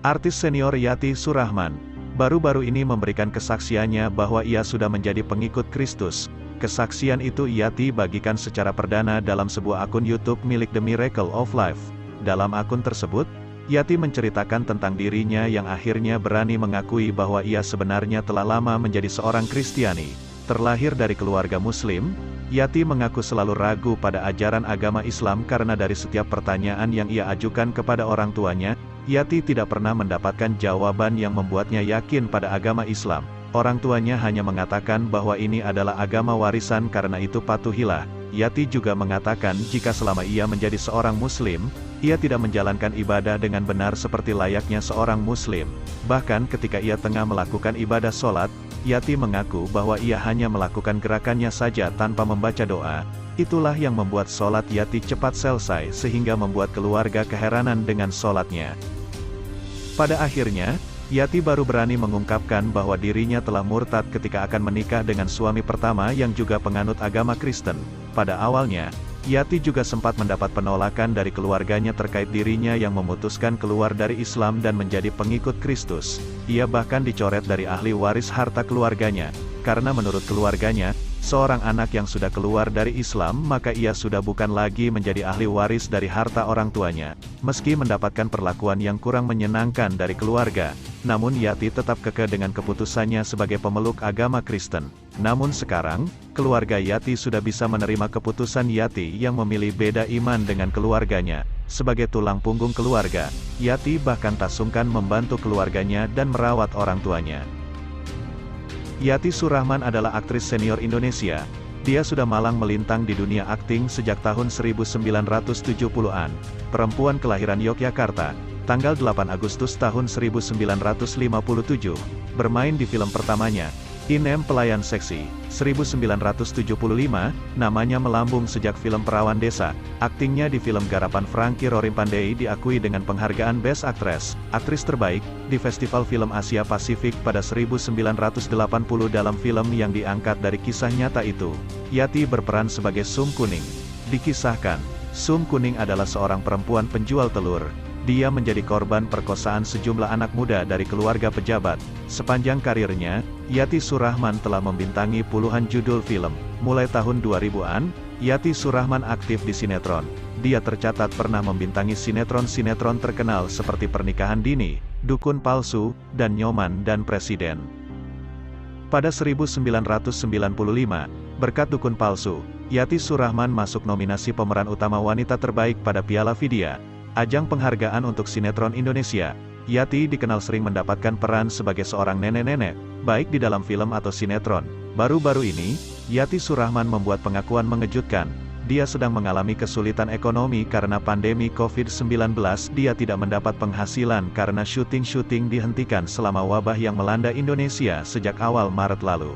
Artis senior Yati Surahman, baru-baru ini memberikan kesaksiannya bahwa ia sudah menjadi pengikut Kristus. Kesaksian itu Yati bagikan secara perdana dalam sebuah akun YouTube milik The Miracle of Life. Dalam akun tersebut, Yati menceritakan tentang dirinya yang akhirnya berani mengakui bahwa ia sebenarnya telah lama menjadi seorang Kristiani. Terlahir dari keluarga Muslim, Yati mengaku selalu ragu pada ajaran agama Islam karena dari setiap pertanyaan yang ia ajukan kepada orang tuanya, Yati tidak pernah mendapatkan jawaban yang membuatnya yakin pada agama Islam. Orang tuanya hanya mengatakan bahwa ini adalah agama warisan, karena itu patuhilah. Yati juga mengatakan jika selama ia menjadi seorang Muslim, ia tidak menjalankan ibadah dengan benar seperti layaknya seorang Muslim. Bahkan ketika ia tengah melakukan ibadah sholat, Yati mengaku bahwa ia hanya melakukan gerakannya saja tanpa membaca doa. Itulah yang membuat sholat Yati cepat selesai sehingga membuat keluarga keheranan dengan sholatnya. Pada akhirnya, Yati baru berani mengungkapkan bahwa dirinya telah murtad ketika akan menikah dengan suami pertama yang juga penganut agama Kristen. Pada awalnya, Yati juga sempat mendapat penolakan dari keluarganya terkait dirinya yang memutuskan keluar dari Islam dan menjadi pengikut Kristus. Ia bahkan dicoret dari ahli waris harta keluarganya, karena menurut keluarganya, seorang anak yang sudah keluar dari Islam maka ia sudah bukan lagi menjadi ahli waris dari harta orang tuanya. Meski mendapatkan perlakuan yang kurang menyenangkan dari keluarga, namun Yati tetap kekeh dengan keputusannya sebagai pemeluk agama Kristen. Namun sekarang, keluarga Yati sudah bisa menerima keputusan Yati yang memilih beda iman dengan keluarganya. Sebagai tulang punggung keluarga, Yati bahkan tak sungkan membantu keluarganya dan merawat orang tuanya. Yati Surahman adalah aktris senior Indonesia. Dia sudah malang melintang di dunia akting sejak tahun 1970-an. Perempuan kelahiran Yogyakarta, tanggal 8 Agustus tahun 1957, bermain di film pertamanya, Inem Pelayan Seksi, 1975, namanya melambung sejak film Perawan Desa. Aktingnya di film garapan Frankie Rorimpandey diakui dengan penghargaan Best Actress, aktris terbaik, di Festival Film Asia Pasifik pada 1980 dalam film yang diangkat dari kisah nyata itu. Yati berperan sebagai Sum Kuning. Dikisahkan, Sum Kuning adalah seorang perempuan penjual telur. Dia menjadi korban perkosaan sejumlah anak muda dari keluarga pejabat. Sepanjang karirnya, Yati Surahman telah membintangi puluhan judul film. Mulai tahun 2000-an, Yati Surahman aktif di sinetron. Dia tercatat pernah membintangi sinetron-sinetron terkenal seperti Pernikahan Dini, Dukun Palsu, dan Nyoman dan Presiden. Pada 1995, berkat Dukun Palsu, Yati Surahman masuk nominasi pemeran utama wanita terbaik pada Piala Vidya, ajang penghargaan untuk sinetron Indonesia. Yati dikenal sering mendapatkan peran sebagai seorang nenek-nenek, baik di dalam film atau sinetron. Baru-baru ini, Yati Surahman membuat pengakuan mengejutkan. Dia sedang mengalami kesulitan ekonomi karena pandemi COVID-19. Dia tidak mendapat penghasilan karena syuting-syuting dihentikan selama wabah yang melanda Indonesia sejak awal Maret lalu.